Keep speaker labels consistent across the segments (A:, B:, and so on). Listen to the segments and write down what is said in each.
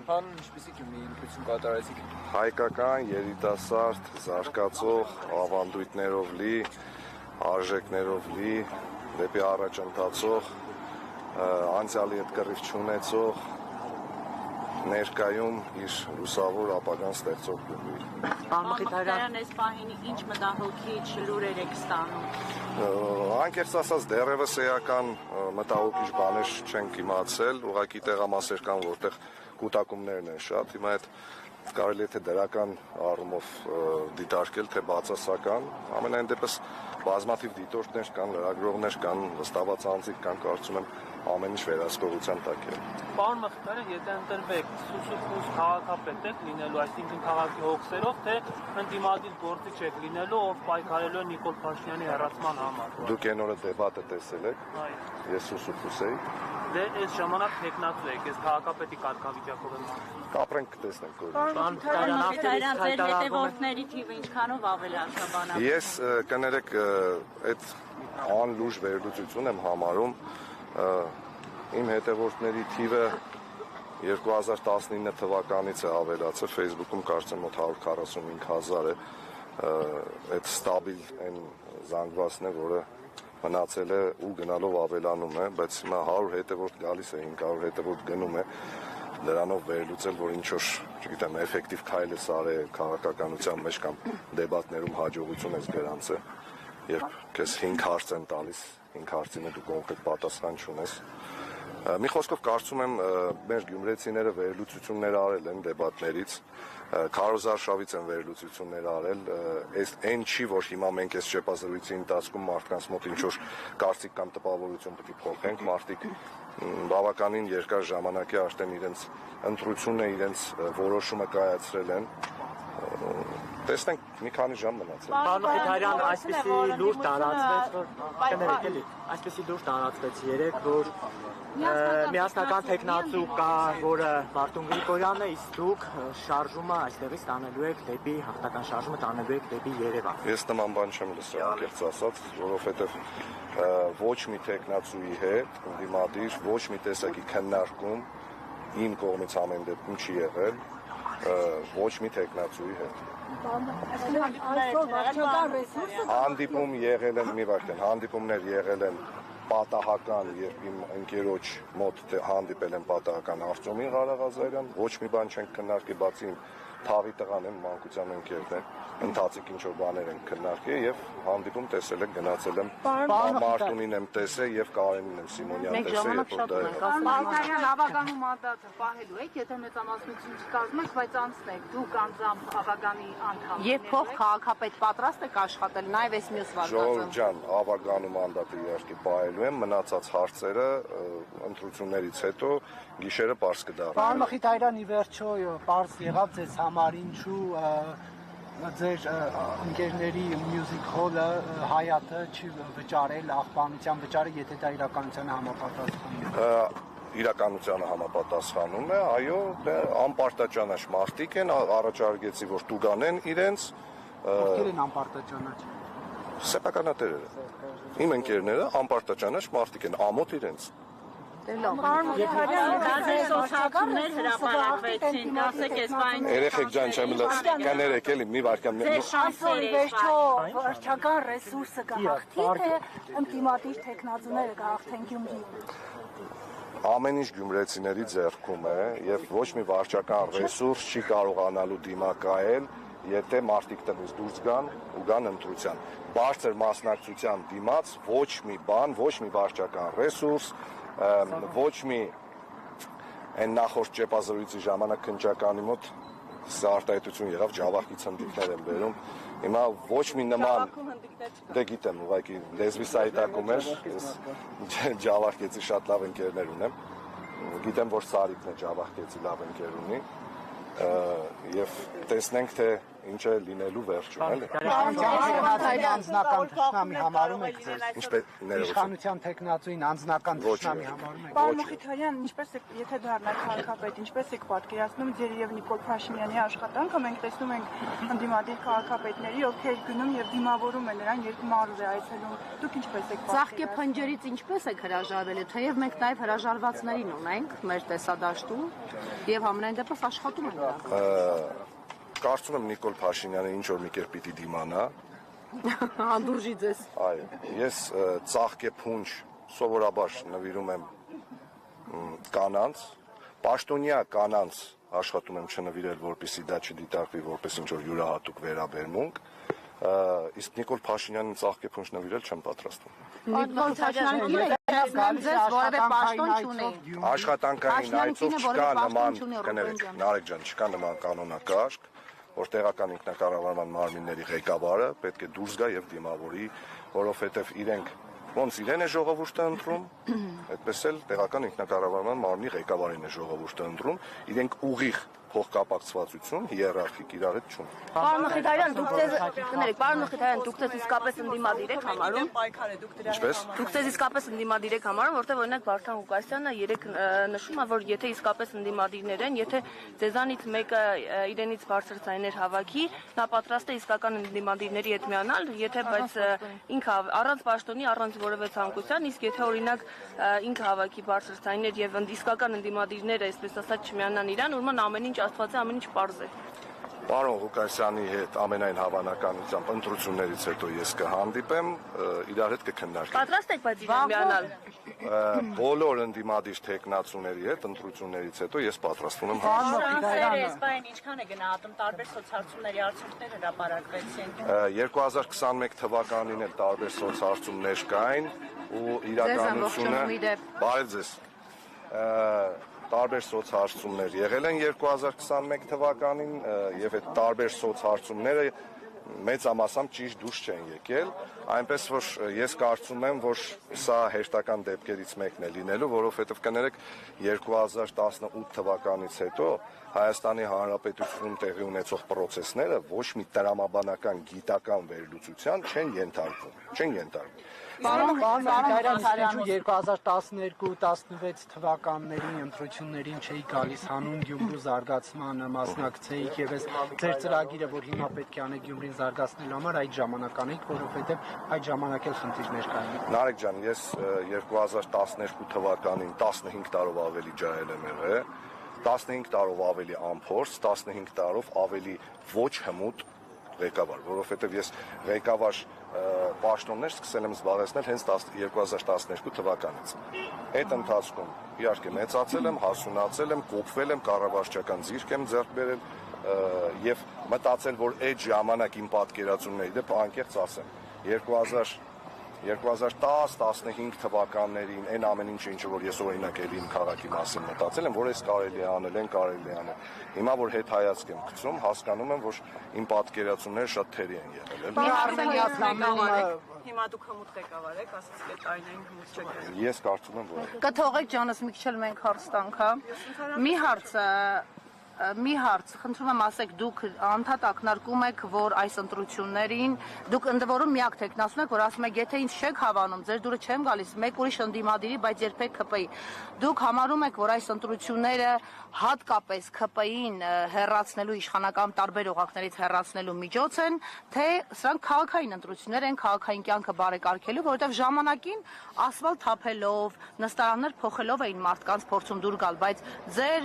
A: Ուրեմն ինչպեսի մի ինքնություն կատարեցիք։
B: Հայկական երիտասարդ, զարգացող, ավանդույթներով լի, արժեքներով լի, դեպի առաջ ընթացող, անցյալի հետ կռիվ չունեցող, ներկայում իր լուսավոր ապագան ստեղծող Գյումրի։
C: Պարոն Մխիթարյան, այս պահին ինչ մտահոգիչ լուրեր եք ստանում։
B: Անկեղծ ասած դեռևս էական մտահոգիչ բաներ չենք իմացել, ուղղակի տեղամասեր կան, որտեղ կուտակումներն են շատ, հիմա այդ կարելի է թե դրական առումով դիտարկել, թե բացասական, ամենայն դեպս բազմաթիվ դիտորդներ կան, լրագրողներ կան, վստահված անձիկ կան, կարծում եմ ամեն ինչ վերահսկողության տակ է։
D: Պարոն Մխիթարյան, եթե ընտրվեք Սուսուփուս քաղաքապետ եք լինելու, այսինքն քաղաքի հոգսերով, թե ընդդիմադիր գործիչ եք լինելու, ով պայքարելու է Նիկոլ Փաշինյանի հեռացման համար։
B: Դուք այն օրը դեբատը տեսել եք։ Ես Սուսուփուս էի։
D: Դե այս ժամանակ տեխնացու եք, ես քաղաքապետի կարգավիճակով եմ։
B: Կապրենք կտեսնենք որ։
C: Պարոն Մխիթարյան, ձեր հետևորդների թիվը ինչքանով ավելի արժանանա։
B: Ես կներեք այդ անլուրջ վերլուծություն եմ համարում, իմ հետևորդների թիվը 2019 թվականից է ավելացել, Facebook-ում կարծեմ մոտ 145,000 է, այդ ստաբիլ այն զանգվածն է, որը մնացել է ու գնալով ավելանում է, բայց հիմա 100 հետևորդ գալիս է, 500 հետևորդ գնում է, դրանով վերլուծել, որ ինչ-որ, չգիտեմ, էֆեկտիվ քայլ է արել քաղաքականության մեջ կամ դեբատներում հաջողություն ես գրանցել, երբ քեզ 5 հարց են տալիս, 5 հարցին դու կոնկրետ պատասխան չունես։ Մի խոսքով կարծում եմ մեր գյումրեցիները վերլուծություններ արել են դեբատներից, Քարոզ Արշավից են վերլուծություններ արել, այն չի, որ հիմա մենք այս շփազրույցի ընթացքում մարդկանց մոտ ինչ-որ կարծիք կամ տպավորություն պետք է փոխենք, մարդիկ բավականին երկար ժամանակ է արդեն իրենց ընտրությունը, իրենց որոշումը կայացրել են, տեսնենք մի քանի ժամ մնացել։
E: Պարոն Մխիթարյան, այսպեսի լուր տարածվեց, որ կներեք էլի, այսպեսի լուր տարածվեց երեք, որ միասնական տեխնացու կա, որը Մարտուն Գրիգորյանն է, իսկ դուք շարժումը այստեղից տանելու եք դեպի հաղթական շարժումը տանելու եք դեպի Երևան։
B: Ես նման բան չեմ լսել, անկեղծ ասած, որովհետև ոչ մի տեխնացուի հետ ընդդիմադիր ոչ մի տեսակի քննարկում իմ կողմից ամեն դեպքում չի եղել, ոչ մի տեխնացուի հետ։ Հանդիպում եղել են, մի վարքեն, հանդիպումներ եղել են պատահական, երբ իմ ընկերոջ մոտ հանդիպել են պատահական Արտյոմին Ղարաղազարյան, ոչ մի բան չենք քննարկի, բացի իմ թավի տղան եմ, մանկության ընկերն է, ընթացիկ ինչ-որ բաներ են քննարկել եւ հանդիպում տեսել եք, գնացել եմ Մարտունին եմ տեսել եւ Կարենին եմ Սիմոնյան տեսել, երբ որ դա եղավ։
F: Պարոն հավականում մանդատը պահելու եք, եթե մեծամասնություն չկազմեք, բայց անցնեք, դուք անձամբ հավականի անդամ։
C: Եվ փոխ քաղաքապետ պատրաստ եք աշխատել, նաև այս մյուս վարկածը։
B: Ժողովուրդ ջան, հավականում մանդատը իհարկե պահելու եմ, մնացած հարցերը ընտրություններից հետո գիշերը պարզ կդառնա։
G: Պարոն Մխիթարյան, ի վերջո պարզ եղավ ձեզ համար ինչու ձեր ընկերների մյուզիկ հոլը Հայատը չի վճարել, աղբանության վճարը, եթե դա իրականությանը համապատասխանում է։
B: Իրականությանը համապատասխանում է, այո, անպարտաճանաչ մարդիկ են, առաջարկեցի, որ տուգանեն իրենց։
G: Ովքեր են անպարտաճանաչ։
B: Սեփականատերերը։ Իմ ընկերները անպարտաճանաչ մարդիկ են, ամոթ իրենց։
C: Պարոն Մխիթարյան, դարձել սոցիալներ հրապարակվեցին, ասեք այս բան։
B: Երեխեք ջան, չեմ կներեք էլի մի վարքան։
C: Ձեր շանսերը
F: Վերջո վարչական ռեսուրսը կհաղթի, թե ընդդիմադիր տեխնացուները կհաղթեն Գյումրի։
B: Ամեն ինչ գյումրեցիների ձեռքում է եւ ոչ մի վարչական ռեսուրս չի կարողանալու դիմակայել, եթե մարդիկ տնից դուրս գան ու գան ընտրության։ Բարձր մասնակցության դիմաց ոչ մի բան, ոչ մի վարչական ռեսուրս, ոչ մի այն նախորդ ճեպազրույցի ժամանակ քննչականի մոտ սա արտահայտություն եղավ, ջավախի ցնդիկներ են բերում։ Հիմա ոչ մի նման դե գիտեմ, ուղղակի լեզվի սայտակում էր, ես ջավախկեցի շատ լավ ընկերներ ունեմ։ Գիտեմ, որ Սարիկն է ջավախկեցի լավ ընկեր ունի, եւ տեսնենք թե ինչ է լինելու վերջում, էլի։
G: Անձնական թշնամի համարում եք ձեզ։
B: Ինչպես ներողություն։
G: Իշխանության տեխնացուին անձնական թշնամի համարում եք։
H: Պարոն Մխիթարյան, ինչպես եք, եթե դառնաք քաղաքապետ, ինչպես եք պատկերացնում ձեր եւ Նիկոլ Փաշինյանի աշխատանքը։ Մենք տեսնում ենք ընդդիմադիր քաղաքապետների, ովքեր գնում եւ դիմավորում են նրան, երբ մարուր է այցելում։ Դուք ինչպես եք
F: Ծաղկե փնջերից ինչպես եք հրաժարվել, թեև մենք նաև հրաժարվածներին ունենք մեր տեսադաշտում եւ համենայն դեպս աշխատում են դրանք։
B: Կարծում եմ Նիկոլ Փաշինյանը ինչ որ մի կերպ պիտի դիմանա։
F: Անդուրժի ձեզ։
B: Այո, ես ծաղկե փունջ սովորաբար նվիրում եմ կանանց, պաշտոնյա կանանց աշխատում եմ չնվիրել, որպեսզի դա չդիտարկվի որպես ինչ որ յուրահատուկ վերաբերմունք, իսկ Նիկոլ Փաշինյանին ծաղկե փունջ նվիրել չեմ պատրաստվում։
F: Նիկոլ Փաշինյանը ձեզ որևէ պաշտոն չունի։
B: Աշխատանքային այցով չկա նման, կներեք, Նարեկ ջան, չկա նման կանոնակարգ, որ տեղական ինքնակառավարման մարմինների ղեկավարը պետք է դուրս գա եւ դիմավորի, որովհետեւ իրենք ոնց իրեն է ժողովուրդը ընտրում, այդպես էլ տեղական ինքնակառավարման մարմնի ղեկավարին է ժողովուրդը ընտրում, իրենք ուղիղ փոխկապակցվածություն հիերարխիկ իրար հետ չունեն։
I: Պարոն Մխիթարյան, դուք ձեզ իսկապես ընդդիմադիր եք համարում։
B: Ինչպես։
I: Դուք ձեզ իսկապես ընդդիմադիր ղեկավարեք համարում, որտեղ օրինակ Վարդան Ղուկասյանը երեք նշում է, որ եթե իսկապես ընդդիմադիրներ են, եթե ձեզանից մեկը իրենից բարձր ձայներ հավաքի, նա պատրաստ է իսկական ընդդիմադիրների հետ միանալ, եթե բայց ինքը առանց պաշտոնի, առանց որևէ ցանկության, իսկ եթե օրինակ ինքը հավաքի բարձր ձայներ եւ իսկական ընդդիմադիրները, այսպես ասած, չմիանան իրան, ուրեմն ամեն ինչ Աստված է, ամեն ինչ պարզ է։
B: Պարոն Ղուկասյանի հետ ամենայն հավանականությամբ ընտրություններից հետո ես կհանդիպեմ, իրար հետ կքննարկենք։
I: Պատրաստ եք բայց իրեն միանալ։
B: Բոլոր ընդդիմադիր տեխնացուների հետ ընտրություններից հետո ես պատրաստվում եմ։
C: Սպայն ինչքան է գնահատում տարբեր սոցհարցումների արդյունքներ հրապարակվեցին։
B: 2021 թվականին էլ տարբեր սոցհարցումներ կային ու իրականությունը բարև ձեզ։ Տարբեր սոցհարցումներ եղել են 2021 թվականին եւ այդ տարբեր սոցհարցումները մեծամասամբ ճիշտ դուրս չեն եկել, այնպես որ ես կարծում եմ, որ սա հերթական դեպքերից մեկն է լինելու, որովհետեւ կներեք 2018 թվականից հետո Հայաստանի Հանրապետությունում տեղի ունեցող process-ները ոչ մի տրամաբանական գիտական վերլուծության չեն ենթարկվում։
G: Պարոն Մխիթարյան, 2012-16 թվականների ընտրություններին չէի գալիս հանուն Գյումրու զարգացմանը մասնակցեիք եւ այս ձեր ծրագիրը, որ հիմա պետք է անեք Գյումրին զարգացնելու համար, այդ ժամանակ անեք, որովհետեւ այդ ժամանակ էլ խնդիրներ կային։
B: Նարեկ ջան, ես 2012 թվականին 15 տարով ավելի ջահել եմ եղել, 15 տարով ավելի անփորձ, 15 տարով ավելի ոչ հմուտ ղեկավար, որովհետև ես ղեկավար պաշտոններ սկսել եմ զբաղեցնել հենց 2012 թվականից։ Այդ ընթացքում իհարկե մեծացել եմ, հասունացել եմ, կոփվել եմ, կառավարչական ձիրք եմ ձեռք բերել եւ մտածել, որ այդ ժամանակ իմ պատկերացումների դեպ անկեղծ ասեմ 2010-15 թվականներին այն ամեն ինչը որ ես օրինակ էլի իմ քաղաքի մասին մտածել եմ, որ ես կարելի է անել։ Հիմա որ հետ հայացք եմ գցում, հասկանում եմ, որ իմ պատկերացումները շատ թերի են եղել։
I: Հիմա դուք հմուտ ղեկավար եք, ասացիք այդ այնային հմուտ չեք։
B: Ես կարծում եմ, որ
F: Կթողեք ջանս մի քիչ էլ մենք հարց տանք, հա։ Մի հարց, խնդրում եմ ասեք, դուք անդադ ակնարկում եք, որ այս ընտրություններին դուք ընդ որում միակ տեխնացուն եք, որ ասում եք, եթե ինձ չեք հավանում, ձեր դուրը չեմ գալիս, մեկ ուրիշ ընդդիմադիրի, բայց երբեք ՔՊ-ի։ Դուք համարում եք, որ այս ընտրությունները հատկապես ՔՊ-ին հեռացնելու իշխանական տարբեր օղակներից հեռացնելու միջոց են, թե սրանք քաղաքային ընտրություններ են, քաղաքային կյանքը բարեկարգելու, որովհետև ժամանակին ասֆալտ թափելով, նստարաններ փոխելով էին մարդկանց փորձում դուր գալ, բայց ձեր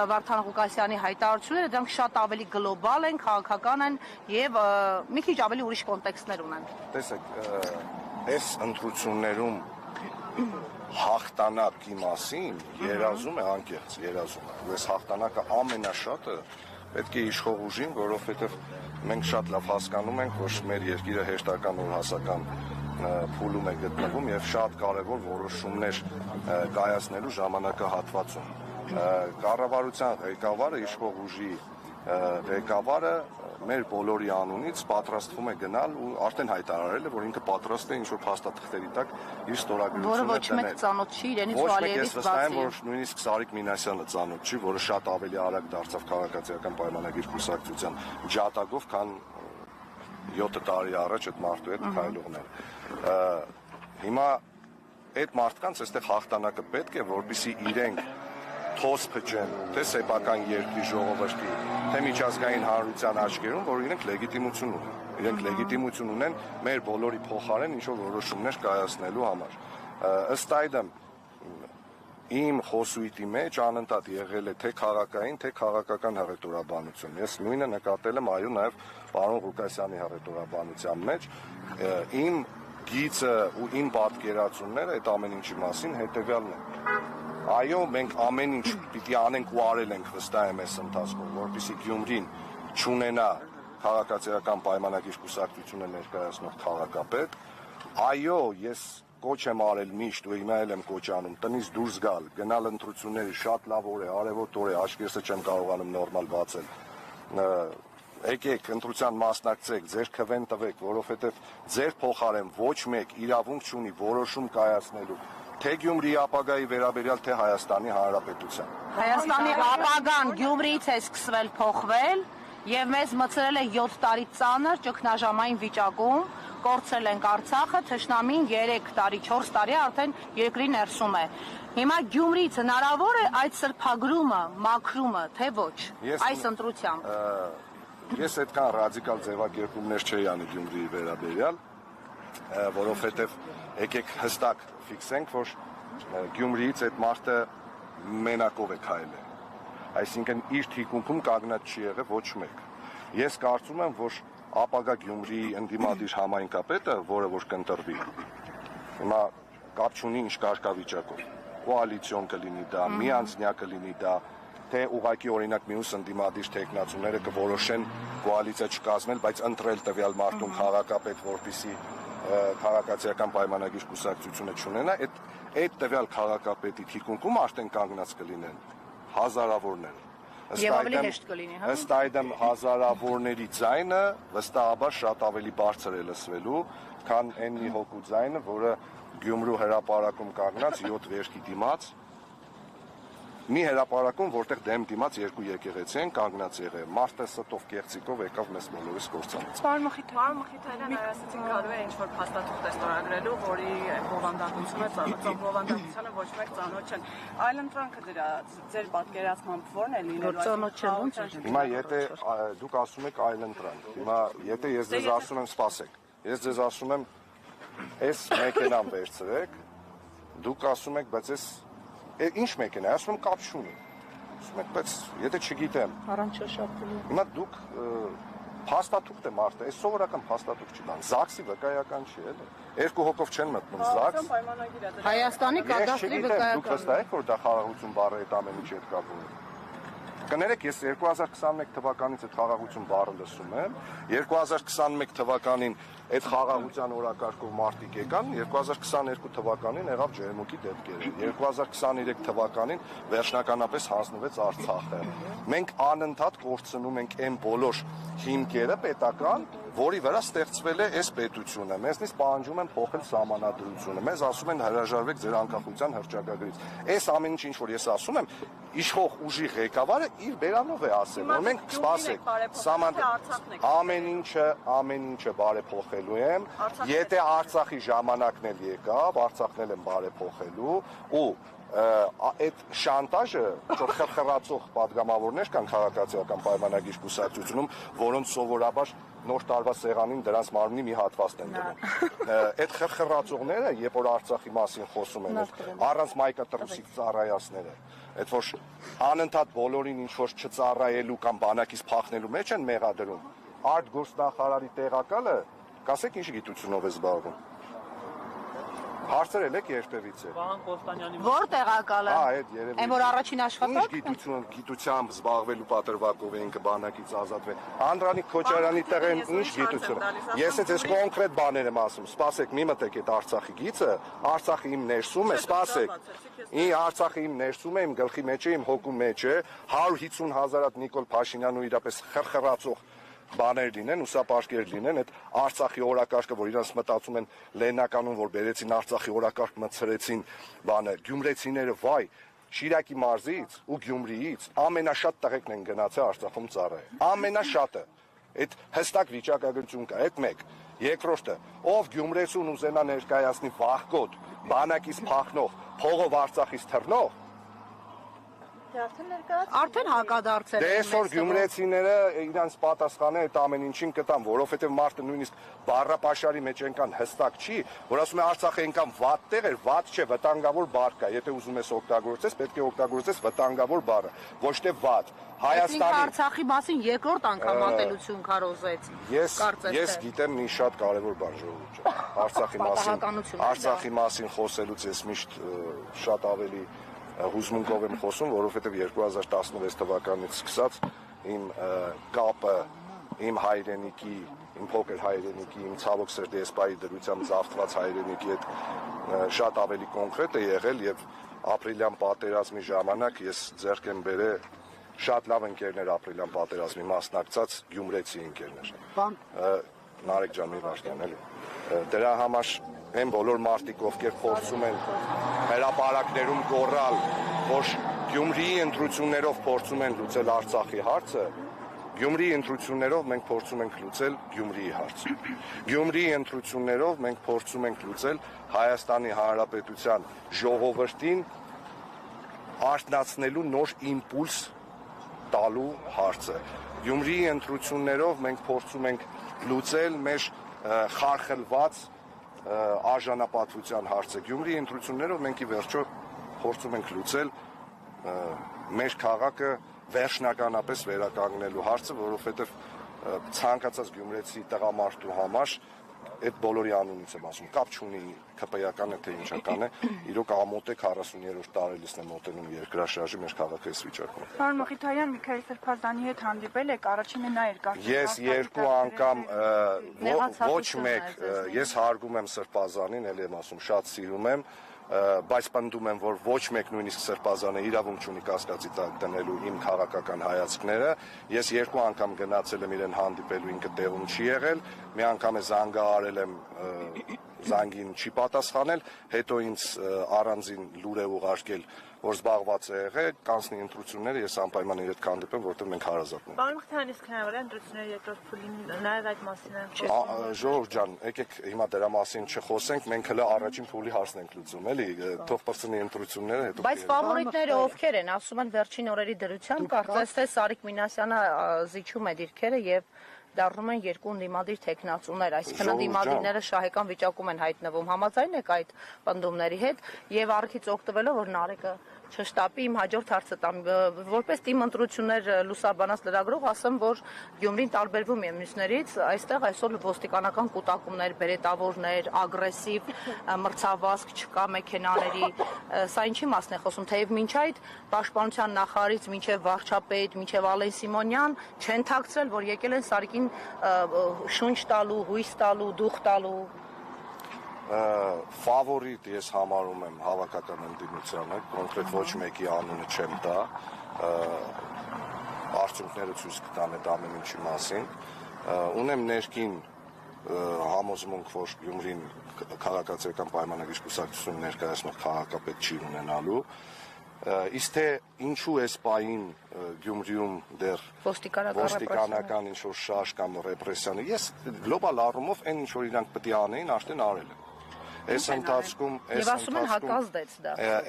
F: Վարդան Ղուկասյանի հայտարարությունները դրանք շատ ավելի գլոբալ են, քաղաքական են եւ մի քիչ ավելի ուրիշ կոնտեքստներ ունեն։
B: Տեսեք, այս ընտրություններում հաղթանակի մասին երազում է անկեղծ, երազում է։ Այս հաղթանակը ամենաշատը պետք է իշխող ուժին, որովհետև մենք շատ լավ հասկանում ենք, որ մեր երկիրը հերթական օրհասական փուլում է գտնվում եւ շատ կարեւոր որոշումներ կայացնելու ժամանակահատվածում։ Կառավարության ղեկավարը, իշխող ուժի ղեկավարը մեր բոլորի անունից պատրաստվում է գնալ ու արդեն հայտարարել է, որ ինքը պատրաստ է ինչ-որ փաստաթղթերի տակ իր
F: Որը ոչ մեկ ծանոթ չի իրենից
B: Ոչ մեկ
F: Վալիևից
B: ես վստահ եմ,
F: բացի։
B: որ նույնիսկ Սարիկ Մինասյանը ծանոթ չի, որը շատ ավելի արագ դարձավ քաղաքացիական պայմանագիր կուսակցության ջատագով, քան 7 տարի առաջ այդ մարդու հետ քայլողները։ Հիմա այդ մարդկանց այստեղ հաղթանակը պետք է, որպեսզի իրենք թոս փչեն, թե սեփական երկրի ժողովրդի, թե միջազգային հանրության աչքերում, որ իրենք լեգիտիմություն ունեն։ Իրենք լեգիտիմություն ունեն մեր բոլորի փոխարեն ինչ-որ որոշումներ կայացնելու համար։ Ըստ այդմ իմ խոսույթի մեջ անընդհատ եղել է թե քաղաքային, թե քաղաքական հռետորաբանություն։ Ես նույնը նկատել եմ այո նաև պարոն Ղուկասյանի հռետորաբանության մեջ։ Իմ գիծը ու իմ պատկերացումները այդ ամեն ինչի մասին հետևյալն է։ Այո, մենք ամեն ինչ պիտի անենք ու արել ենք վստահ եմ այս ընթացքում, որպեսզի Գյումրին չունենա քաղաքացիական պայմանագիր կուսակցությունը ներկայացնող քաղաքապետ։ Այո, ես կոչ եմ արել միշտ ու հիմա էլ եմ կոչ անում տնից դուրս գալ, գնալ ընտրությունների, շատ լավ օր է, արևոտ օր է, աչքերսը չեմ կարողանում նորմալ բացել։ Եկեք ընտրության մասնակցեք, ձեր քվեն տվեք, որովհետև ձեր փոխարեն ոչ մեկ իրավունք չունի որոշում կայացնելու թե Գյումրիի ապագայի վերաբերյալ, թե Հայաստանի Հանրապետության։
F: Հայաստանի ապագան Գյումրիից է սկսվել փոխվել եւ մեզ մցրել է 7 տարի ծանր ճգնաժամային վիճակում, կորցրել ենք Արցախը, թշնամին 3 տարի, 4 տարի արդեն երկրի ներսում է։ Հիմա Գյումրիից հնարավոր է այդ սրբագրումը, մաքրումը, թե ոչ, այս ընտրությամբ։
B: Ես այդքան ռադիկալ ձևակերպումներ չէի անի Գյումրիի վերաբերյալ, որովհետև եկեք հստակ ֆիքսենք, որ Գյումրիից այդ մարդը մենակով է քայլել։ Այսինքն իր թիկունքում կանգնած չի եղել ոչ մեկ։ Ես կարծում եմ, որ ապագա Գյումրիի ընդդիմադիր համայնքապետը, որը որ կընտրվի, հիմա կապ չունի ինչ կարգավիճակով, կոալիցիոն կլինի դա, միանձնյա կլինի դա, թե ուղղակի օրինակ մյուս ընդդիմադիր տեխնացուները կորոշեն կոալիցիա չկազմել, բայց ընտրել տվյալ մարդուն քաղաքապետ, որպեսզի քաղաքացիական պայմանագիր կուսակցությունը չունենա, այդ տվյալ քաղաքապետի թիկունքում արդեն կանգնած կլինեն հազարավորներ։
F: Եվ ավելի հեշտ կլինի, հա։
B: Ըստ այդմ հազարավորների ձայնը վստահաբար շատ ավելի բարձր է լսվելու, քան այն մի հոգու ձայնը, որը Գյումրու հրապարակում կանգնած 7 վերքի դիմաց մի հրապարակում, որտեղ դեմ դիմաց երկու եկեղեցի են կանգնած եղել։ Մարդը ստով կեղծիկով եկավ մեզ բոլորիս կործանեց։
H: Պարոն Մխիթարյան ասացին գալու է ինչ-որ փաստաթուղթ է ստորագրելու, որի բովանդակությունը ոչ մեկ ծանոթ չեն։ Այլ ընտրանքը դրա ձեր պատկերացմամբ ո՞րն է լինելու։
F: Ծանոթ չեն, ո՞նց է։
B: Հիմա եթե դուք ասում եք այլ ընտրանք, հիմա եթե ես ձեզ ասում եմ սպասեք, ես ձեզ ասում եմ այս մեքենան վերցրեք, դուք ասում եք, բայց այս ինչ մեքենա է, ասում եմ կապ չունի։ Ասում եք, բայց եթե չգիտեմ։
F: Առանց շոշափելու։
B: Հիմա դուք փաստաթուղթ է մարդը, այս սովորական փաստաթուղթ չի բան, ԶԱԳՍ-ի վկայական չի, էլի։ Երկու հոգով չեն մտնում ԶԱԳՍ։
F: Հայաստանի կադաստրի վկայական։
B: Դուք վստահ եք, որ դա խաղաղություն բառը այդ ամեն ինչի հետ կապ ունի։ Կներեք, ես 2021 թվականից այդ խաղաղություն բառը լսում եմ, 2021 թվականին այդ խաղաղության օրակարգով մարդիկ եկան, 2022 թվականին եղավ ջերմուկի դեպքերը, 2023 թվականին վերջնականապես հանձնվեց Արցախը։ Մենք անընդհատ կորցնում ենք այն բոլոր հիմքերը պետական, որի վրա ստեղծվել է այս պետությունը։ Մեզնից պահանջում են փոխել սահմանադրությունը։ Մեզ ասում են հրաժարվեք ձեր անկախության հռչակագրից։ Այս ամեն ինչ որ ես ասում եմ, իշխող ուժի ղեկավարը իր բերանով է ասել, որ մենք սպասենք, ամեն ինչը բարեփոխելու եմ, եթե Արցախի ժամանակն էլ եկավ, Արցախն էլ եմ բարեփոխելու ու այդ շանտաժը խրխրացող падգամավորներ կան քաղաքացիական պայմանագիր կուսակցությունում, որոնց սովորաբար նոր տարվա սեղանին դրանց մարմնի մի հատվածն են դնում։ Այդ խրխրացողները, երբ որ Արցախի մասին խոսում են, առանց մայկատրուսիկ ծառայացները, այդ որ անընդհատ բոլորին ինչ որ չծառայելու կամ բանակից փախնելու մեջ են մեղադրում, արտգործնախարարի տեղակալը, կասեք ինչ գիտությունով է զբաղվում։ Հարցրել եք երբևից է։
D: Վահան Կոստանյանի
F: Որ տեղակալը։
B: Այդ երևի։
F: Այն որ առաջին աշխատանք։
B: Ինչ գիտությամբ զբաղվելու պատրվակով էին կբանակից ազատվել։ Անդրանիկ Քոչարյանի տեղեն ինչ գիտություն։ Ես այս կոնկրետ բաներ եմ ասում։ Սպասեք, մի մտեք այդ Արցախի գիծը, Արցախը իմ ներսում է, սպասեք։ Արցախը իմ ներսում է, իմ գլխի մեջ է, իմ հոգու մեջ է, 150,000 հատ Նիկոլ Փաշինյանը իրապես խրխրացող բաներ լինեն, ուսապարկեր լինեն, այդ Արցախի օրակարգը, որ իրանց մտածում են լեննականում, որ բերեցին Արցախի օրակարգ մտցրեցին բանը, գյումրեցիները վայ, Շիրակի մարզից ու Գյումրիից ամենաշատ տղեկն են գնացել Արցախում ծառայել։ Ամենաշատը։ Այդ հստակ վիճակագրություն կա, այդ մեկ։ Երկրորդը, ով Գյումրեցուն ուզենա ներկայացնի վախկոտ, բանակից փախնող, փողով Արցախից թռնող,
F: Արդեն հակադարձել
B: են։ Դե այսօր գյումրեցիները իրանց պատասխանը այդ ամեն ինչին կտան, որովհետև մարդը նույնիսկ բառապաշարի մեջ ենքան հստակ չի, որ ասում է Արցախը ենքան վատ տեղ էր, վատ չէ, վտանգավոր բառ կա, եթե ուզում ես օգտագործես, պետք է օգտագործես վտանգավոր բառը, ոչ թե վատ։ Հայաստանի
F: Արցախի մասին երկրորդ անգամ ատելություն քարոզեց։
B: Ես գիտեմ մի շատ կարևոր բան ժողովուրդ։ Արցախի մասին խոսելուց ես միշտ շատ ավելի հուզմունքով եմ խոսում, որովհետև 2016 թվականից սկսած իմ կապը իմ հայրենիքի, իմ փոքր հայրենիքի, իմ ցավոք սրտի էսպայի դրությամբ զավթված հայրենիքի հետ շատ ավելի կոնկրետ է եղել եւ ապրիլյան պատերազմի ժամանակ ես ձեռք եմ բերել շատ լավ ընկերներ ապրիլյան պատերազմի մասնակցած գյումրեցի ընկերներ։ Նարեկ ջան, մի վարդան էլի։ Դրա համար են բոլոր մարդիկ, ովքեր փորձում են հրապարակներում գոռալ, որ Գյումրիի ընտրություններով փորձում են լուծել Արցախի հարցը, Գյումրիի ընտրություններով մենք փորձում ենք լուծել Գյումրիի հարցը։ Գյումրիի ընտրություններով մենք փորձում ենք լուծել Հայաստանի Հանրապետության ժողովրդին արթնացնելու նոր իմպուլս տալու հարցը։ Գյումրիի ընտրություններով մենք փորձում ենք լուծել մեր խարխլված արժանապատվության հարցը։ Գյումրիի ընտրություններով մենք ի վերջո փորձում ենք լուծել մեր քաղաքը վերջնականապես վերականգնելու հարցը, որովհետև ցանկացած գյումրեցի տղամարդու համար այդ բոլորի անունից եմ ասում, կապ չունի ԿՊ-ական է թե ինչական է, իրոք ամոթ է 43-րդ տարելիսն է մոտենում երկրաշարժի մեր քաղաքը այս վիճակում։
H: Պարոն Մխիթարյան, Միքայել Սրբազանի հետ հանդիպել եք, առաջինը նա էր կարծում։
B: Ես երկու անգամ ոչ մեկ, ես հարգում եմ Սրբազանին, ելի եմ ասում, շատ սիրում եմ, բայց պնդում եմ, որ ոչ մեկ նույնիսկ Սրբազանը իրավունք չունի կասկածի տակ դնելու իմ քաղաքական հայացքները։ Ես երկու անգամ գնացել եմ իրեն հանդիպելու, ինքը տեղում չի եղել, մի անգամ է զանգահարել եմ, զանգին չի պատասխանել, հետո ինձ առանձին լուր է ուղարկել, որ զբաղված է եղել, կանցնի ընտրությունները, ես անպայման իր հետ կհանդիպեմ, որտեղ մենք հարազատ ենք։
I: Պարոն Մխիթարյան, իսկ հնարավոր է ընտրությունների երկրորդ փուլին նաև այդ մասին
B: Ժողովուրդ ջան, եկեք հիմա դրա մասին չխոսենք, մենք հələ առաջին փուլի հարցն ենք լուծում, էլի, թող բրցնի ընտրությունները, հետո։
F: Բայց ֆավորիտները ովքեր են, ասում են վերջին օրերի դրությամբ, կարծես թե Սարիկ Մինասյանը զիջում է դիրքերը եւ դառնում են երկու ընդդիմադիր տեխնացուներ, այսինքն ընդդիմադիրները շահեկան վիճակում են հայտնվում, համաձայն եք այդ պնդումների հետ եւ առիթից օգտվելով, որ Նարեկը չշտապի, իմ հաջորդ հարցը տամ, որպես թիմ ընտրություններ լուսաբանած լրագրող ասեմ, որ Գյումրին տարբերվում է մյուսներից, այստեղ այսօր ոստիկանական կուտակումներ, բերետավորներ, ագրեսիվ մրցավազք չկա մեքենաների, սա ինչի մասն է խոսում, թեև մինչ այդ պաշտպանության նախարարից մինչև վարչապետ, մինչև Ալեն Սիմոնյան չեն թաքցրել, որ եկել են Սարիկին շունչ տալու, հույս տալու, դուխ տալու։
B: Ֆավորիտ ես համարում եմ հավաքական ընդդիմությանը, կոնկրետ ոչ մեկի անունը չեմ տա, արդյունքները ցույց կտան այդ ամեն ինչի մասին, ունեմ ներքին համոզմունք, որ Գյումրին քաղաքացիական պայմանագրի կուսակցություն ներկայացնող քաղաքապետ չի ունենալու, իսկ թե ինչու էս պահին Գյումրիում դեռ ոստիկանական ինչ-որ շարժ կամ ռեպրեսիան, ես գլոբալ առումով այն ինչ-որ իրանք պետք է անեին, արդեն արել են։ Այս ընթացքում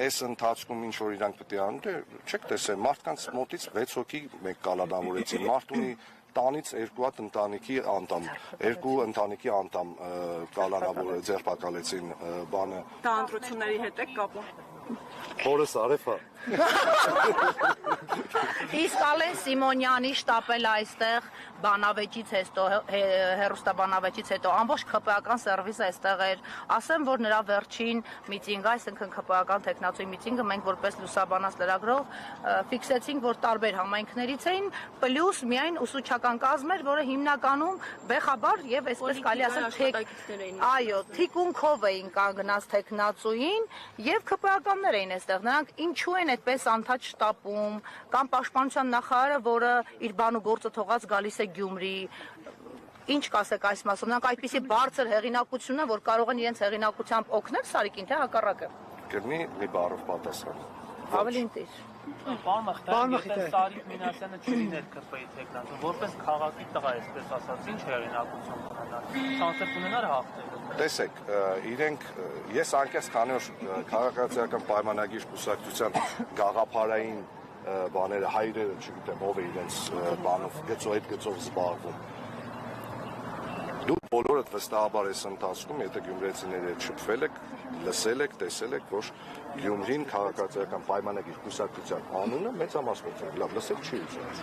B: այս ընթացքում ինչ որ իրանք պետք է անեն, չեք տեսել, մարդկանց մոտից 6 հոգի մեկ կալանավորեցին, մարդ ունի տանից երկու հատ ընտանիքի անդամ, երկու ընտանիքի անդամ կալանավոր ձերբակալեցին բանը։
H: Դա ընտրությունների հետ է կապում։
B: Հորս արեփա։
F: Իսկ Ալեն Սիմոնյանի շտապել այստեղ բանավեճից հետո, հերոստաբանավեճից հետո ամբողջ ԿՊ-ական սերվիսը այստեղ էր, ասեմ, որ նրա վերջին միտինգը, այսինքն ԿՊ-ական տեխնացուի միտինգը մենք որպես լուսաբանած լրագրող ֆիքսեցինք, որ տարբեր համայնքներից էին, պլյուս միայն ուսուցչական կազմ էր, որը հիմնականում բեխաբար եւ այսպես կարելի ասել այո, թիկունքով էին կանգնած տեխնացուին եւ ԿՊ-ականներ էին այստեղ, նրանք ինչու են այդպես անդադ շտապում, կամ պաշտպանության նախարարը, որը իր բան ու գործը թողած գալիս է Գյումրի, ինչ կասեք այս մասով, նրանք այդպիսի բարձր հեղինակություն են, որ կարող են իրենց հեղինակությամբ օգնել Սարիկին, թե հակառակը։
B: Կերնի մի բառով պատասխան։
F: Ավելին տիր։
D: Պարոն Մխիթարյան, Սարիկ Մինասյանը չլիներ ԿՊ-ի տեխնատը, որպես քաղաքի տղա, այսպես ասած, ինչ հեղինակություն կունենար, շանսեր կունենար հաղթելու։
B: Տեսեք, իրենք, ես անկեղծ քանի որ քաղաքացիական պայմանագիր կուսակցության գաղափարային բաները հայրերը, չգիտեմ, ով է իրենց բանով, այդ գծով զբաղվում։ Դուք բոլորդ վստահաբար այս ընթացքում, եթե գյումրեցիների հետ շփվել եք, լսել եք, տեսել եք, որ Գյումրին քաղաքացիական պայմանագիր կուսակցության անունը մեծամասնություն, լավ, լսել չի ուզում։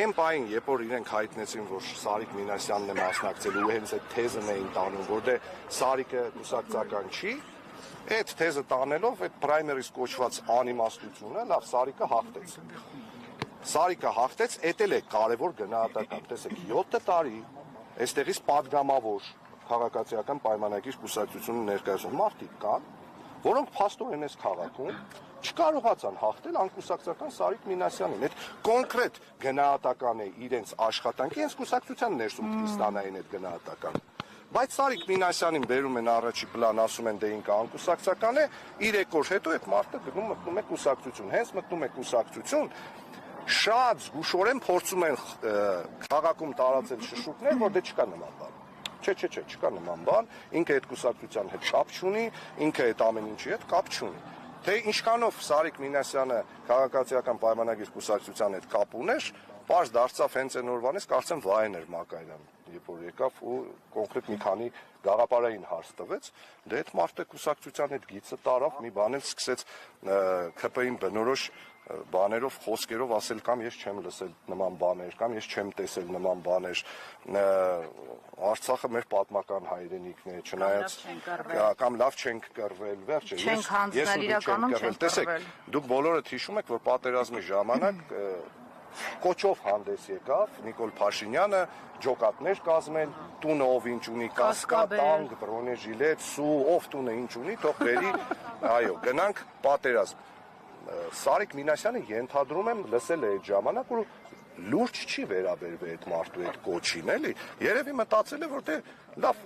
B: Այն պահին, երբ որ իրենք հայտնեցին, որ Սարիկ Մինասյանն է մասնակցել ու հենց այդ թեզն էին տանում, որ դե Սարիկը կուսակցական չի, այդ թեզը տանելով, այդ պրայմերիս կոչված անիմաստությունը, լավ, Սարիկը հաղթեց։ Սարիկը հաղթեց, էդ էլ է կարևոր գնահատական, տեսեք, 7 տարի այստեղից падգամավոր քաղաքացիական պայմանագիր կուսակցությունը ներկայացնում մարդիկ կան, որոնք փաստորեն այս քաղաքում չկարողացան հաղթել անկուսակցական Սարիկ Մինասյանին։ Այդ կոնկրետ գնահատական է իրենց աշխատանքի, իրենց կուսակցության ներսում ստանային այդ գնահատականը։ Բայց Սարիկ Մինասյանին բերում են առաջի պլան, ասում են դե ինքը անկուսակցական է, 3 օր հետո այդ մարդը մտնում է կուսակցություն, հենց մտնում է կուսակցություն, շատ զգուշորեն փորձում են քաղաքում տարածել շշուկներ, որ դե չկա նման բան։ Չէ, չկա նման բան, ինքը այդ կուսակցության հետ կապ չունի, ինքը այդ ամեն ինչի հետ կապ չունի։ Թե ինչքանով Սարիկ Մինասյանը քաղաքացիական պայմանագիր կուսակցության հետ կապ ուներ, պարզ դարձավ հենց այն օրվանից, կարծեմ Վահեն էր Մակայրյան, երբ որ եկավ ու կոնկրետ մի քանի գաղափարային հարց տվեց, դե այդ մարդը կուսակցության հետ գիծը տարավ, մի բան էլ սկսեց ԿՊ-ին բնորոշ բաներով, խոսքերով ասել կամ ես չեմ լսել նման բաներ, կամ ես չեմ տեսել նման բաներ, Արցախը մեր պատմական հայրենիքն է, չնայած կամ լավ չենք կռվել, վերջը,
F: չենք հանձնել, իրականում չենք կռվել։
B: Տեսեք, դուք բոլորդ հիշում եք, որ պատերազմի ժամանակ կոչով հանդես եկավ Նիկոլ Փաշինյանը, ջոկատներ կազմել, տունը ով ինչ ունի, կասկա, տանկ, բրոնեժիլետ, սու, ով տունը ինչ ունի, թող բերի, այո, գնանք պատերազմ։ Սարիկ Մինասյանը ենթադրում եմ լսել է այդ ժամանակ, որ լուրջ չի վերաբերվել այդ մարդու այդ կոչին, էլի։ Երևի մտածել է, որ դե լավ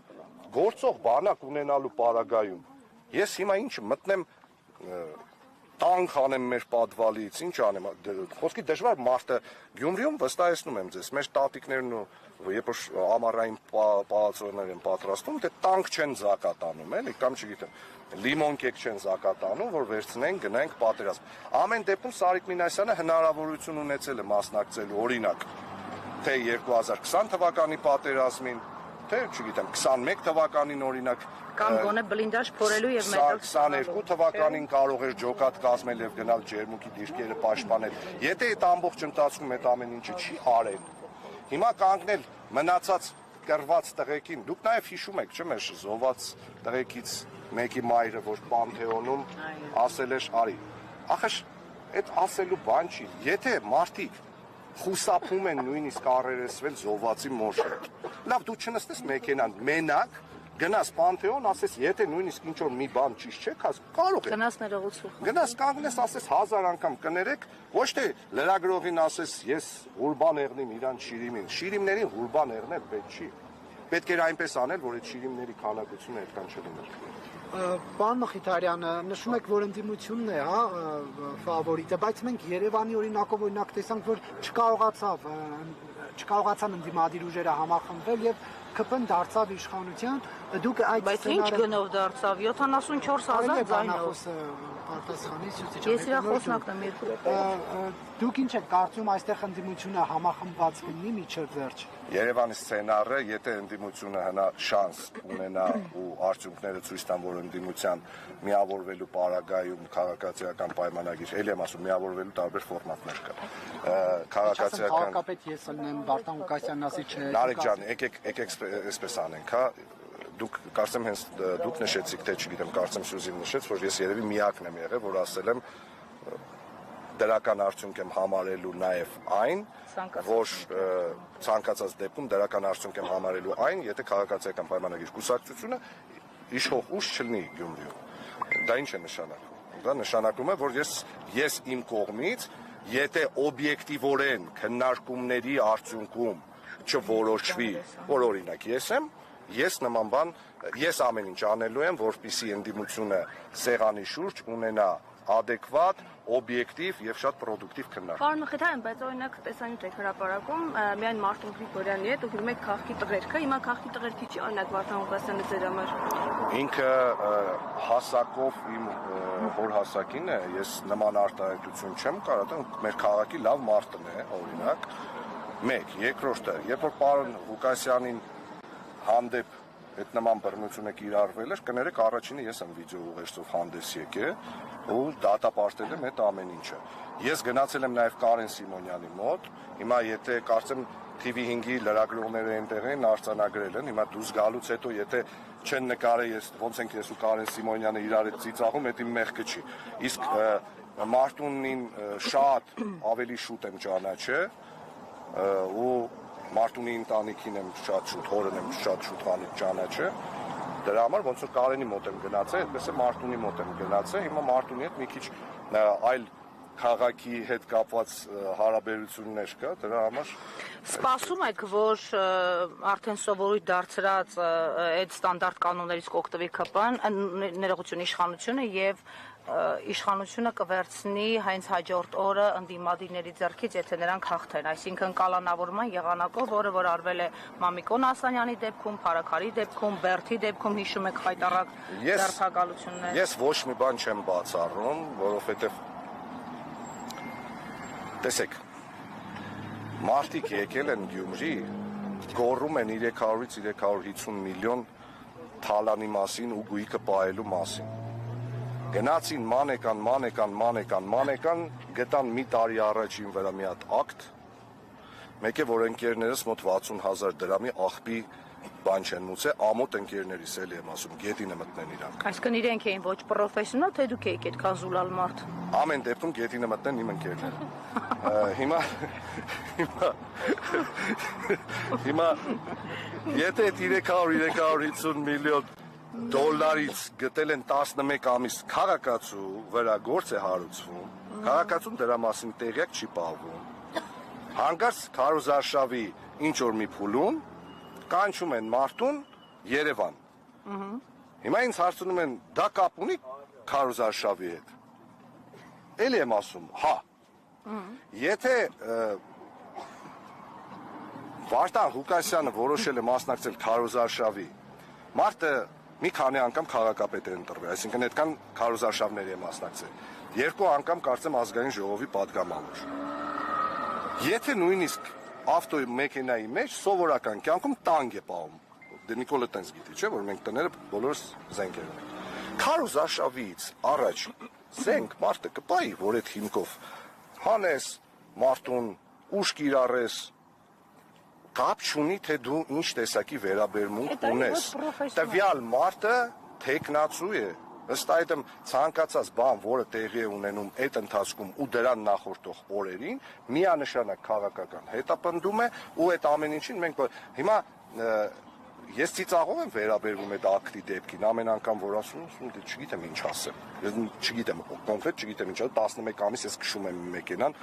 B: գործող բանակ ունենալու պարագայում ես հիմա ինչ մտնեմ տանկ անեմ մեր պատվալից, ինչ անեմ, խոսքի դժվար մարդը Գյումրիում վստահեցնում եմ ձեզ, մեր տատիկներն ու երբ որ ամառային պալացոներ են պատրաստում, դե տանկ չեն զակատանում, էլի, կամ չգիտեմ, լիմոն կեկ չեն զակատանում, որ վերցնենք, գնանք պատերազմ։ Ամեն դեպքում Սարիկ Մինասյանը հնարավորություն ունեցել է մասնակցելու, օրինակ, թե 2020 թվականի պատերազմին, թե չգիտեմ, 21 թվականին օրինակ
F: կամ գոնե բլինդաժ փորելու եւ մեդալ
B: 22 թվականին կարող էր ջոկատ կազմել եւ գնալ ջերմուկի դիրքերը պաշտպանել։ Եթե այդ ամբողջ ընթացքում այդ ամեն ինչը չի արել, հիմա կանգնել մնացած կռված տղեկին, դուք նաեւ հիշում եք, չէ՞ մեր զոհված տղեկից մեկի մայրը, որ Պանթեոնում ասել էր արի։ Ախր այդ ասելու բան չի։ Եթե մարդիկ խուսափում են նույնիսկ առերեսվել զոհվածի մոր հետ։ Լավ, դու չնստես մեքենան մենակ, գնաս Պանթեոն, ասես, եթե նույնիսկ ինչ որ մի բան ճիշտ չէ, կարող է։
F: Գնաս ներողություն։
B: Գնաս կանգնես, ասես 1000 անգամ կներեք, ոչ թե լրագրողին ասես, ես Ղուրբան եղնիմ իրան Շիրիմին։ Շիրիմներին Ղուրբան եղնել պետք չի։ Պետք էր այնպես անել, որ այդ շիրիմների քանակությունը այդքան չլիներ։
G: Պարոն Մխիթարյան, նշում եք, որ ընդդիմությունն է, հա, ֆավորիտը, բայց մենք Երևանի օրինակով տեսանք, որ չկարողացան ընդդիմադիր ուժերը համախմբվել եւ ԿՊ-ն դարձավ իշխանության, դուք այդ
F: բայց ինչ գնով դարձավ 74000 ձայնով Ես իր խոսնակն եմ երկու
G: Դուք ինչ եք կարծում այստեղ ընդդիմությունը համախմբված լինի միջև վերջ
B: Երևանի սցենարը, եթե ընդդիմությունը հնա շանս ունենա ու արդյունքները ցույց տան, որ ընդդիմության միավորվելու պարագայում քաղաքացիական պայմանագիր, ելի եմ ասում, միավորվելու տարբեր ֆորմատներ կա։ Քաղաքացիական
G: Քաղաքապետ ես ելնեմ Վարդան Ղուկասյանն ասի չէ։
B: Նարեկ ջան, եկեք այսպես անենք, հա։ Դուք կարծեմ հենց դուք նշեցիք, թե չգիտեմ, կարծեմ Սյուզին նշեց, որ ես երևի միակն եմ եղել, որ ասել եմ դրական արդյունք եմ համարելու նաև այն, որ ցանկացած դեպքում դրական արդյունք եմ համարելու այն, եթե քաղաքացիական պայմանագիր կուսակցությունը իշխող ուժ չլինի Գյումրիում։ Դա ինչ է նշանակում։ Դա նշանակում է, որ ես իմ կողմից, եթե օբյեկտիվորեն քննարկումների արդյունքում չորոշվի, որ օրինակ ես նման բան, ես ամեն ինչ անելու եմ, որպեսզի ընդդիմությունը սեղանի շուրջ ունենա adekvat, օբյեկտիվ եւ շատ պրոդուկտիվ քննարկում։
I: Պարոն Մխիթարյան, բայց օրինակ տեսանյութ եք հրապարակում միայն Մարտուն Գրիգորյանի հետ ու գրում եք քաղաքի տղերքը, հիմա քաղաքի տղերքի չի օրինակ Վարդան Ղուկասյանը ձեր համար։
B: Ինքը հասակով իմ հոր հասակին է, ես նման արտահայտություն չեմ կարող, մեր քաղաքի լավ մարտն է, օրինակ, մեկ, երկրորդը, երբ որ պարոն Ղուկասյանին հանդեպ այդ նման բռնությունը կիրառվել էր, կներեք առաջինը ես եմ վիդեո ուղերձով հանդես եկել ու դատապարտել եմ այդ ամեն ինչը։ Ես գնացել եմ նաև Կարեն Սիմոնյանի մոտ, հիմա եթե կարծեմ TV5-ի լրագրողները այնտեղ են արձանագրել են, հիմա դուրս գալուց հետո եթե չեն նկարել ես ոնց ենք ես ու Կարեն Սիմոնյանը իրար հետ ծիծաղում, դա իմ մեղքը չի։ Իսկ Մարտունին շատ ավելի շուտ եմ ճանաչել ու Մարտունի ընտանիքին եմ շատ շուտ, հորն եմ շատ շուտ ճանաչել։ Դրա համար ոնց որ Կարենի մոտ եմ գնացել, այդպես է Մարտունի մոտ եմ գնացել, հիմա Մարտունի հետ մի քիչ այլ քաղաքի հետ կապված հարաբերություններ կա, դրա համար
F: Սպասում եք, որ արդեն սովորույթ դարձրած այդ ստանդարտ կանոններից կօգտվի ԿՊ-ն, ներողություն իշխանությունը եւ իշխանությունը կվերցնի հենց հաջորդ օրը ընդդիմադիրների ձեռքից, եթե նրանք հաղթեն, այսինքն կալանավորման եղանակով, որ արվել է Մամիկոն Ասանյանի դեպքում, Փարաքարի դեպքում, Բերթի դեպքում, հիշում եք խայտառակ ձերբակալություններ։
B: Ես ոչ մի բան չեմ բացառում, որովհետեւ տեսեք, մարդիկ եկել են Գյումրի, գոռում են 300-ից 350 միլիոն թալանի մասին ու գույքը պահելու մասին։ Գնացին մանեկան, գտան մի տարի առաջին վրա մի հատ ակտ, մեկ է, որ ընկերներս մոտ 60,000 դրամի աղբի բան չեն մուծել, ամոթ ընկերներիս էլի եմ ասում, գետինը մտնեն իրանք։
F: Այսինքն իրենք էին ոչ պրոֆեսիոնալ, թե դուք եք այդքան զուլալ մարդ։
B: Ամեն դեպքում գետինը մտնեն իմ ընկերները։ Հիմա եթե 300-350 միլիոն դոլարից գտել են 11 ամիս քաղաքացու վրա գործ է հարուցվում, քաղաքացուն դրա մասին տեղյակ չի պահվում։ Հանկարծ քարոզարշավի ինչ որ մի փուլում կանչում են Մարտուն Երևան։ Հիմա ինձ հարցնում են, դա կապ ունի քարոզարշավի հետ։ Էլի եմ ասում, հա։ Եթե Վարդան Ղուկասյանը որոշել է մասնակցել քարոզարշավի, մարդը մի քանի անգամ քաղաքապետ է ընտրվել, այսինքն այդքան քարոզարշավների է մասնակցել։ 2 անգամ կարծեմ ազգային ժողովի падգամավոր։ Եթե նույնիսկ ավտոյի մեքենայի մեջ սովորական կյանքում տանգ է պահում։ Դե Նիկոլը տենց գիտի, չէ՞, որ մենք տները բոլորս զենքեր ունենք։ Քարոզարշավից առաջ զենք մարդը կպայի, որ այդ հիմքով հանես, Մարտուն, ուժ կիրառես, կապ չունի, թե դու ինչ տեսակի վերաբերմունք ունես։ Տվյալ մարդը թեկնածու է, ըստ այդմ ցանկացած բան, որը տեղի է ունենում այդ ընթացքում ու դրան նախորդող օրերին, միանշանակ քաղաքական հետապնդում է ու այդ ամեն ինչին մենք հիմա ես ծիծաղով եմ վերաբերվում այդ ակտի դեպքին, ամեն անգամ որ ասում եմ, չգիտեմ ինչ ասեմ։ Ես չգիտեմ, կոնկրետ չգիտեմ ինչ, 11 ամիս ես քշում եմ մեքենան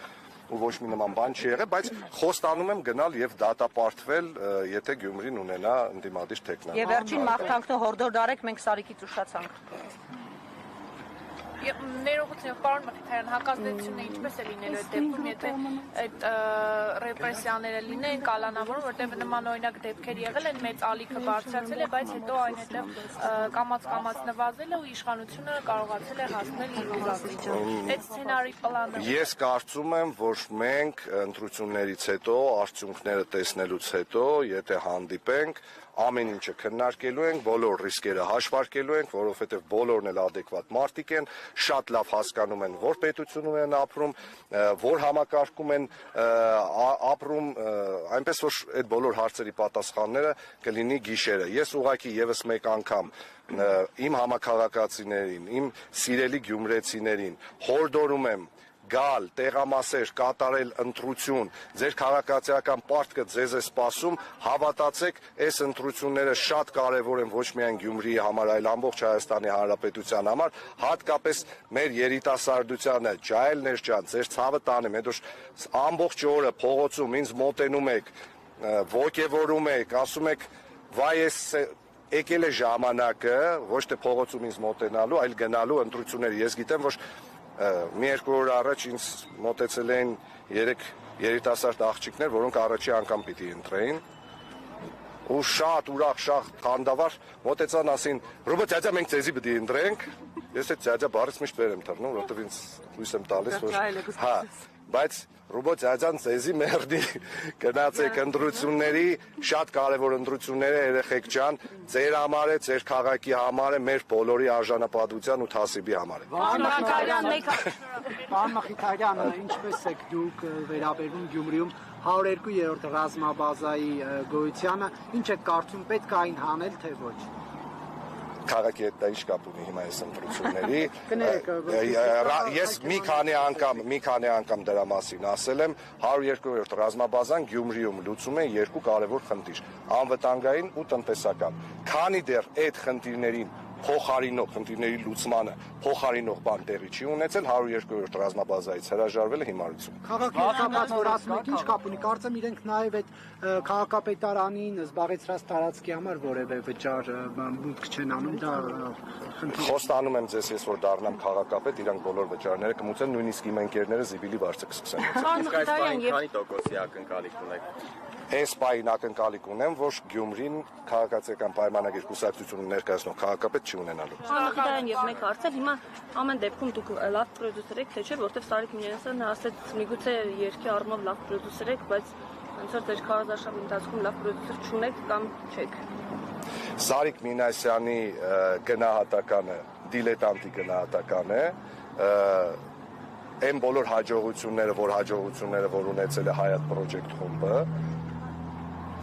B: ու ոչ մի նման բան չի եղել, բայց խոստանում եմ գնալ եւ դատապարտվել, եթե Գյումրին ունենա ընդդիմադիր թեկնածու։
F: Եվ վերջին մաղթանքն հորդոր դարեք, մենք Սարիկից ուշացանք։
J: Ներողություն, պարոն Մխիթարյան, հակազդեցությունը ինչպես է լինելու այդ դեպքում, եթե այդ ռեպրեսիաները լինեն, կալանավորում, որտեղ նման օրինակ դեպքեր եղել են, մեծ ալիքը բարձրացել է, բայց հետո այնտեղ կամաց նվազել է ու իշխանությունը կարողացել է հասնել իր ուզածին։ Այդ սցենարի պլանը։
B: Ես կարծում եմ, որ մենք ընտրություններից հետո, արդյունքները տեսնելուց հետո, եթե հանդիպենք, ամեն ինչը քննարկելու ենք, բոլոր ռիսկերը հաշվարկելու ենք, որովհետև բոլորն էլ adekvat մարդիկ են, շատ լավ հասկանում են, որ պետությունում են ապրում, որ համակարգում են ապրում, այնպես որ այդ բոլոր հարցերի պատասխանները կլինի գիշերը։ Ես ուղղակի եւս մեկ անգամ իմ համակարգացիներին, իմ սիրելի գյումրեցիներին հորդորում եմ գալ, տեղամասեր, կատարել ընտրություն, ձեր քաղաքացիական պարտքը ձեզ է սպասում, հավատացեք, այս ընտրությունները շատ կարևոր են ոչ միայն Գյումրիի համար, այլ ամբողջ Հայաստանի Հանրապետության համար, հատկապես մեր երիտասարդությանը, ջահելներ ջան, ձեր ցավը տանեմ, հետո ամբողջ օրը փողոցում ինձ մոտենում եք, ոգևորում եք, ասում եք վայ ես եկել է ժամանակը ոչ թե փողոցում ինձ մոտենալու, այլ գնալու ընտրությունների։ Ես գիտեմ, որ մի երկու օր առաջ ինձ մոտեցել էին 3 երիտասարդ աղջիկներ, որոնք առաջի անգամ պիտի ընտրեին։ Ու շատ ուրախ, շատ խանդավառ մոտեցան ասին. «Ռոբոտ ձյաձա մենք ձեզի պիտի ընտրենք»։ Ես այդ ձյաձա բառից միշտ վեր եմ թռնում, որովհետև ինձ հույս եմ տալիս, որ հա, բայց Ռոբոտ ձյաձան ձեզի մերդի գնացեք ընտրությունների, շատ կարևոր ընտրություններ է երեխեք ջան, ձեր համար է, ձեր քաղաքի համար է, մեր բոլորի արժանապատվության ու թասիբի համար է։
G: Պարոն Մխիթարյան, ինչպես եք դուք վերաբերվում Գյումրիում 102-րդ ռազմաբազայի գոյությանը, ինչ եք կարծում պետք է այն հանել, թե ոչ։
B: Քաղաքի հետ դա ինչ կապ ունի հիմա այս ընտրությունների։ Ես մի քանի անգամ դրա մասին ասել եմ, 102-րդ ռազմաբազան Գյումրիում լուծում է երկու կարևոր խնդիր՝ անվտանգային ու տնտեսական։ Քանի դեռ այդ խնդիրներին փոխարինող խնդիրների լուծմանը փոխարինող բան տեղի չի ունեցել, 102-րդ ռազմաբազայից հրաժարվել է հիմարություն։
G: Քաղաքի կապված որ ասում եք, ինչ կապ ունի, կարծեմ իրենք նաև այդ քաղաքապետարանին զբաղեցրած տարածքի համար որևէ վճար մուտք չեն անում, դա
B: Խոստանում եմ ձեզ, ես որ դառնամ քաղաքապետ, իրանք բոլոր վճարները կմուծեն, նույնիսկ իմ ընկերները զիբիլի վարձը կսկսեն։
E: Իսկ այս բանի քանի տոկոսի ակնկալիք ունեք։
B: Այս պահին ակնկալիք ունեմ, որ Գյումրին քաղաքացիական պայմանագիր կուսակցություն ներկայացնող քաղաքապետ չի ունենալու։
I: Անխիթարյան եւ մեկ հարցեր, հիմա ամեն դեպքում դուք լավ պրոդյուսեր եք, թե չէ, որտեվ Սարիկ Մինասյանն ասաց, միգուցե երկի առումով լավ պրոդյուսեր եք, բայց ոնց որ ձեր քարոզարշավի ընթացքում լավ պրոդյուսեր չունեք կամ չեք։
B: Սարիկ Մինասյանի գնահատականը դիլետանտի գնահատական է, այն բոլոր հաջողությունները, որ ունեցել է Հայատ Project խումբը,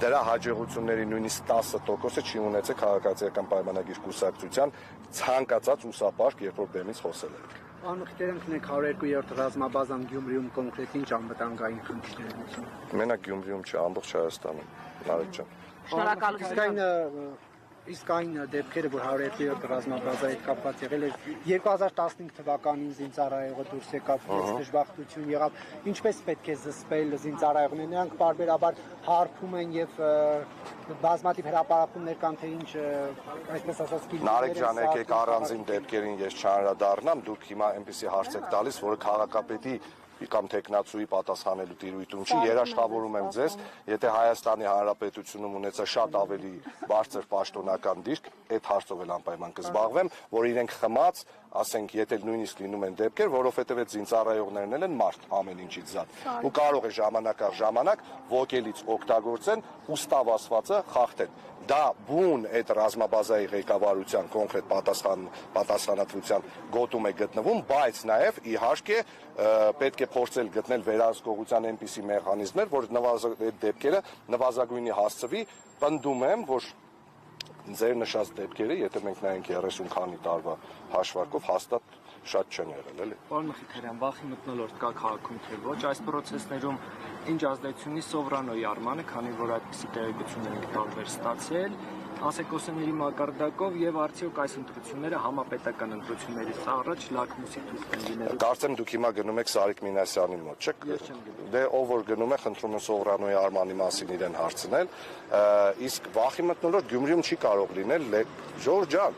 B: դրա հաջողությունների նույնիսկ 10%-ը չի ունեցել քաղաքացիական պայմանագիր կուսակցության ցանկացած ուսապարկ, երբ որ բեմից խոսել է։
G: Պարոն Մխիթարյան, քնեք 102-րդ ռազմաբազան Գյումրիում կոնկրետ ինչ անվտանգային խնդիրներ ունեցին։
B: Մենակ Գյումրիում չէ, ամբողջ Հայաստանում, Նարեկ ջան։
F: Շնորհակալություն։
G: Իսկ այն դեպքերը, որ 102-րդ ռազմաբազայի հետ կապված եղել էր 2015 թվականին զինծառայողը դուրս եկավ, դժբախտություն եղավ, ինչպես պետք է զսպել զինծառայողները, նրանք բարբերաբար հարբում են եւ բազմաթիվ հրապարակումներ կան, թե ինչ, այսպես ասած,
B: Նարեկ ջան, եկեք առանձին դեպքերին ես չանդրադառնամ, դուք հիմա այնպեսի հարց եք տալիս, որը քաղաքապետի կամ տեխնացուի պատասխանելու տիրույթում չի, երաշխավորում եմ ձեզ, եթե Հայաստանի Հանրապետությունում ունեցա շատ ավելի բարձր պաշտոնական դիրք, այդ հարցով էլ անպայման կզբաղվեմ, որ իրենք խմած, ասենք, եթե նույնիսկ լինում են դեպքեր, որովհետև այդ զինծառայողներն են մարդ ամեն ինչից զատ, ու կարող է ժամանակ առ ժամանակ ոգելից օգտագործեն ու ստավ ասվածը խախտեն։ Դա բուն այդ ռազմաբազայի ղեկավարության կոնկրետ պատասխանատվության գոտում է գտնվում, բայց նաև իհարկե պետք է փորձել գտնել վերահսկողության այնպիսի մեխանիզմներ, որ այդ դեպքերը նվազագույնի հասցվի։ Պնդում եմ, որ ձեր նշած դեպքերը, եթե մենք նայենք 30 քանի տարվա հաշվարկով, հաստատ շատ չեն եղել, էլի։
E: Պարոն Մխիթարյան, վախի մթնոլորտ կա քաղաքում, թե ոչ, այս process-ներում ինչ ազդեցություն ունի Սովրանոյի արմանը, քանի որ այդպիսի տեղեկություններ ենք տարբեր ստացել, ասեկոսների մակարդակով եւ արդյոք այս ընտրությունները համապետական ընտրություններից առաջ լակմուսի թուղթ են լինելու։
B: Կարծեմ դուք հիմա գնում եք Սարիկ Մինասյանի մոտ, չէ՞։ Դե ով որ գնում է, խնդրում եմ Սովրանոյի արմանի մասին իրեն հարցնել, իսկ վախի մթնոլորտ Գյումրիում չի կարող լինել, Ժորժ ջան,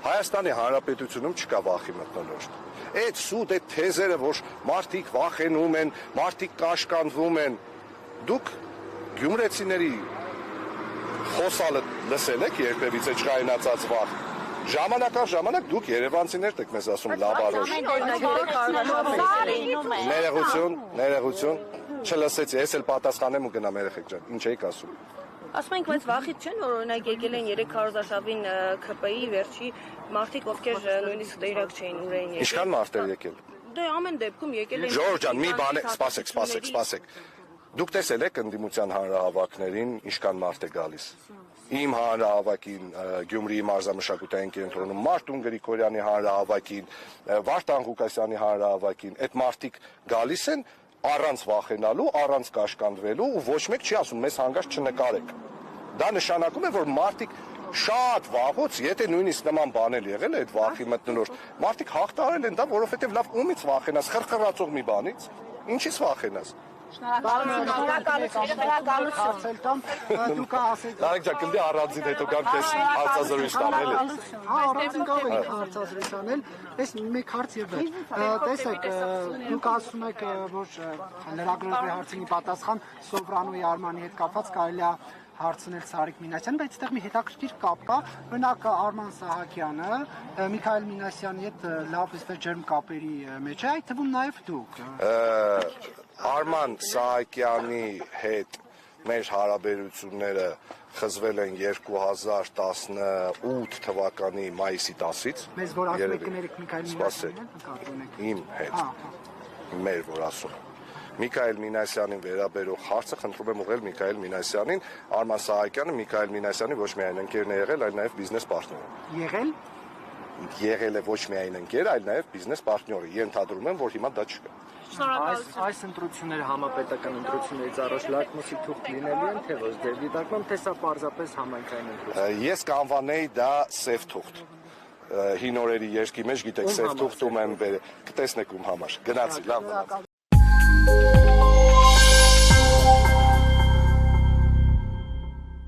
B: Հայաստանի Հանրապետությունում չկա վախի մթնոլորտ։ Այդ սուտ, այդ թեզերը, որ մարդիկ վախենում են, մարդիկ կաշկանդվում են, դուք գյումրեցիների խոսալը լսել եք երբևիցե չկայունացած վախ։ Ժամանակ առ ժամանակ դուք երևանցիներդ եք մեզ ասում լավարոշ։ Ներողություն, չլսեցի, ես էլ պատասխանեմ ու գնամ երեխեք ջան, ինչ էիք ասում։
I: Ասում ենք, բայց վախից չեն, որ օրինակ եկել են 3 քարոզարշավին ԿՊ-ի վերջի մարդիկ, ովքեր նույնիսկ տեղյակ չէին ուր էին եկել։
B: Ինչքան մարդ էր եկել։
I: Դե ամեն դեպքում եկել են։
B: Ժորժ ջան, մի բան սպասեք։ Դուք տեսել եք ընդդիմության հանրահավաքներին ինչքան մարդ է գալիս։ Իմ հանրահավաքին, Գյումրիի մարզամշակութային կենտրոնում, Մարտուն Գրիգորյանի հանրահավաքին, Վարդան Ղուկասյանի հանրահավաքին, այդ մարդիկ գալիս են առանց վախենալու, առանց կաշկանդվելու ու ոչ մեկ չի ասում մեզ հանգարց չնկարեք։ Դա նշանակում է, որ մարդիկ շատ վաղուց, եթե նույնիսկ նման բանել եղել է այդ վախի մթնոլորտ, մարդիկ հաղթարել են դա, որովհետև լավ ումից վախենաս, խրխրացող մի բանից, ինչից վախենաս։
G: Հարցել տամ, դուք ասեք։
B: Դարեք ջան, կլի առանձին հետո գամ քեզ հարցազրույց տամ էլի։
G: Հա, առանձին կարող եք հարցազրույց անել։ Այս մեկ հարց եւ վերջ։ Տեսեք, դուք ասում եք, որ լրագրողի հարցինի պատասխան Սովրանոյի Արմանի հետ կապված կարելի է հարցնել Սարիկ Մինասյան, բայց այդտեղ մի հետաքրքիր կապ կա, օրինակ Արման Սահակյանը Միքայել Մինասյանի հետ լավ էստեղ ջերմ կապերի մեջ է, այդ թվում նաև դուք։
B: Արման Սահակյանի հետ մեր հարաբերությունները խզվել են 2018 թվականի մայիսի 10-ից։
G: Մեզ որ ասում եք կներեք Միքայել Մինասյանին,
B: իմ հետ, մեր որ ասում Միքայել Մինասյանին վերաբերող հարցը խնդրում եմ ուղղել Միքայել Մինասյանին, Արման Սահակյանը Միքայել Մինասյանի ոչ միայն ընկերն է եղել, այլ նաև բիզնես պարտներ։
G: Եղել։
B: Եղել է ոչ միայն ընկեր, այլ նաև բիզնես պարտներ։ Ենթադրում եմ, որ հիմա դա չկա։
E: Այս ընտրությունները համապետական ընտրություններից առաջ լակմուսի թուղթ լինելու են, թե ոչ դեր դիտարկում, թե սա պարզապես համայնքային ընտրություն։
B: Ես կանվանեի դա սև թուղթ։ Հին օրերի երկի մեջ գիտեք սև թուղթում եմ կտեսնեք ում համար։ Գնացի, լավ։